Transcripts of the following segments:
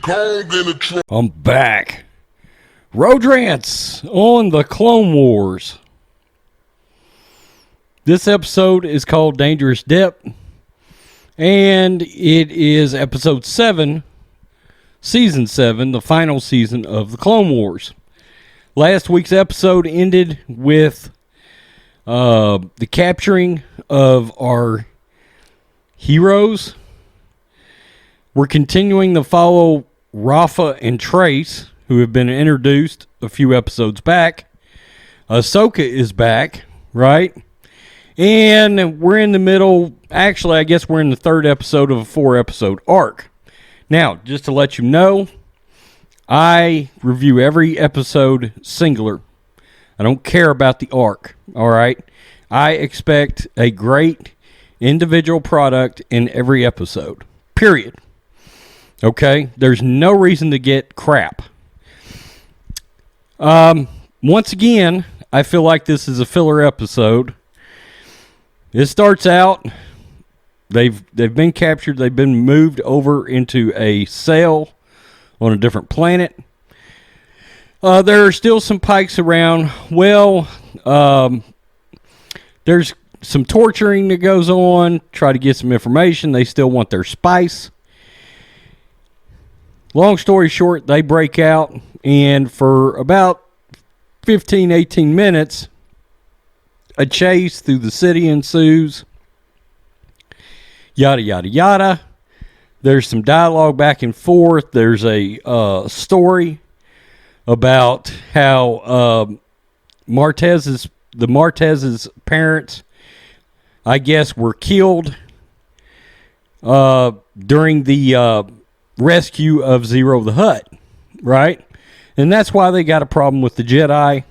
I'm back. Road Rants on the Clone Wars. This episode is called Dangerous Depth, and it is episode 7, season 7, the final season of the Clone Wars. Last week's episode ended with the capturing of our heroes. We're continuing to follow Rafa and Trace, who have been introduced a few episodes back. Ahsoka is back, right? And we're in the middle, actually, I guess we're in the third episode of a 4-episode arc. Now, just to let you know, I review every episode singular. I don't care about the arc, all right? I expect a great individual product in every episode, period. Okay? There's no reason to get crap. Once again, I feel like this is a filler episode. It starts out, they've been captured, they've been moved over into a cell on a different planet. There are still some Pikes around. Well, there's some torturing that goes on, try to get some information. They still want their spice. Long story short, they break out, and for about 15, 18 minutes, a chase through the city ensues. Yada, yada, yada. There's some dialogue back and forth. There's a story about how the Martez's parents, I guess, were killed during the rescue of Zero the Hutt, right? And that's why they got a problem with the Jedi.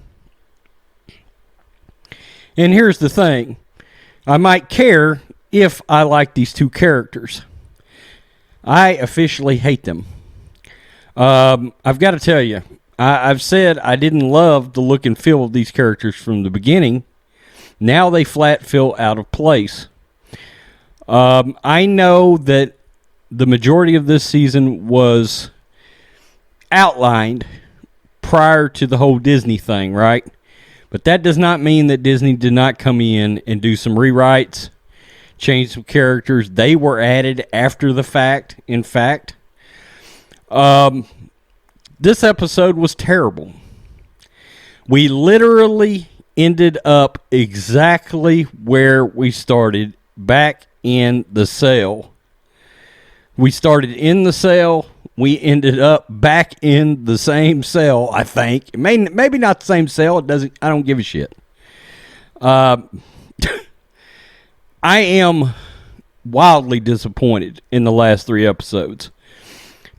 And here's the thing. I might care if I like these two characters. I officially hate them. I've got to tell you, I've said I didn't love the look and feel of these characters from the beginning. Now they flat feel out of place. I know that the majority of this season was outlined prior to the whole Disney thing, right? But that does not mean that Disney did not come in and do some rewrites, change some characters. They were added after the fact, in fact. This episode was terrible. We literally ended up exactly where we started, back in the cell. We started in the cell. We ended up back in the same cell, I think. Maybe not the same cell. I don't give a shit. I am wildly disappointed in the last 3 episodes.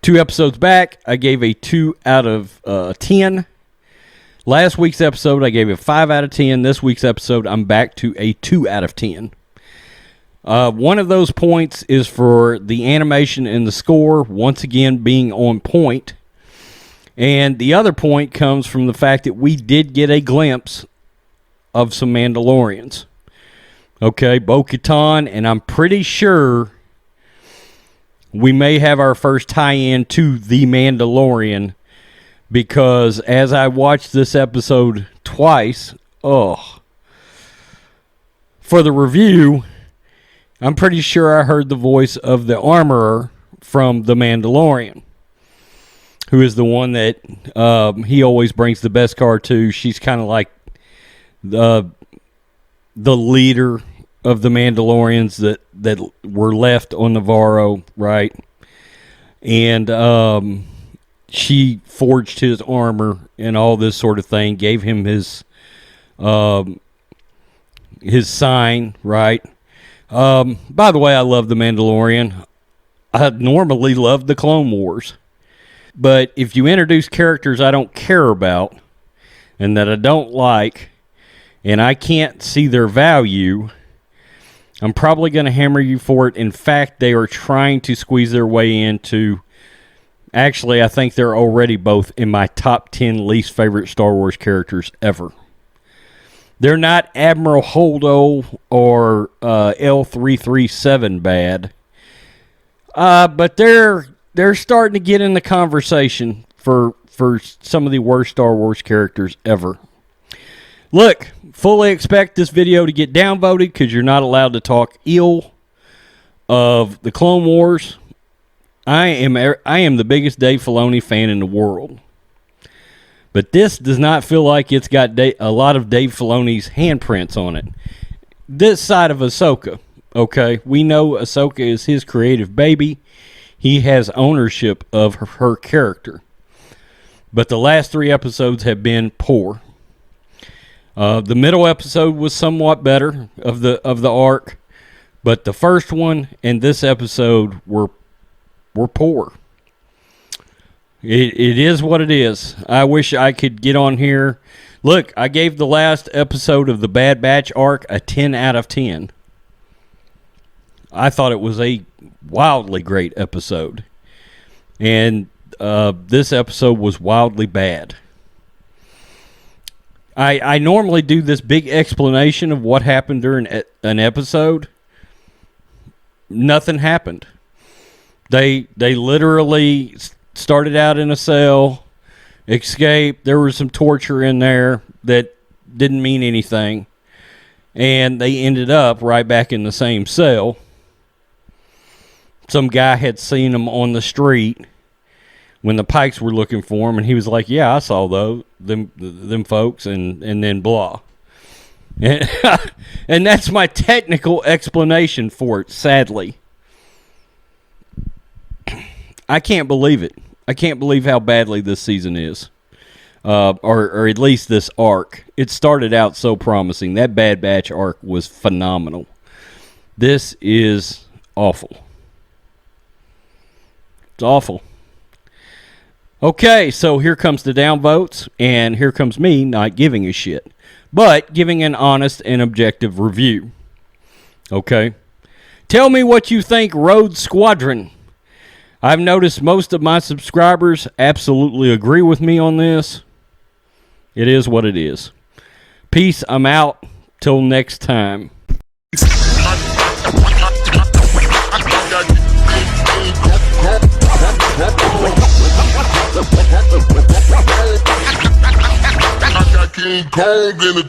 2 episodes back, I gave a 2 out of 10. Last week's episode, I gave a 5 out of 10. This week's episode, I'm back to a 2 out of 10. One of those points is for the animation and the score, once again being on point. And the other point comes from the fact that we did get a glimpse of some Mandalorians. Okay, Bo-Katan, and I'm pretty sure we may have our first tie-in to The Mandalorian, because as I watched this episode twice, for the review, I'm pretty sure I heard the voice of the Armorer from The Mandalorian, who is the one that he always brings the best card to. She's kind of like the leader of the Mandalorians that were left on Navarro, right? And she forged his armor and all this sort of thing, gave him his sign, right? By the way, I love The Mandalorian. I normally love the Clone Wars. But if you introduce characters I don't care about and that I don't like, and I can't see their value, I'm probably going to hammer you for it. In fact, they are trying to squeeze their way into... Actually, I think they're already both in my top 10 least favorite Star Wars characters ever. They're not Admiral Holdo or L337 bad. But they're they're starting to get in the conversation for some of the worst Star Wars characters ever. Look, fully expect this video to get downvoted because you're not allowed to talk ill of the Clone Wars. I am the biggest Dave Filoni fan in the world. But this does not feel like it's got a lot of Dave Filoni's handprints on it. This side of Ahsoka, okay? We know Ahsoka is his creative baby. He has ownership of her character. But the last 3 episodes have been poor. The middle episode was somewhat better of the arc, but the first one and this episode were poor. It is what it is. I wish I could get on here. Look, I gave the last episode of the Bad Batch arc a 10 out of 10. I thought it was a wildly great episode. And this episode was wildly bad. I normally do this big explanation of what happened during an episode. Nothing happened. They literally started out in a cell, escaped. There was some torture in there that didn't mean anything. And they ended up right back in the same cell. Some guy had seen them on the street when the Pikes were looking for him, and he was like, yeah, I saw them folks, and then blah. And that's my technical explanation for it, sadly. I can't believe it. I can't believe how badly this season is. Or at least this arc. It started out so promising. That Bad Batch arc was phenomenal. This is awful. It's awful. Okay, so here comes the downvotes, and here comes me not giving a shit, but giving an honest and objective review. Okay? Tell me what you think, Rhodes Squadron. I've noticed most of my subscribers absolutely agree with me on this. It is what it is. Peace, I'm out. Till next time. King Kong in the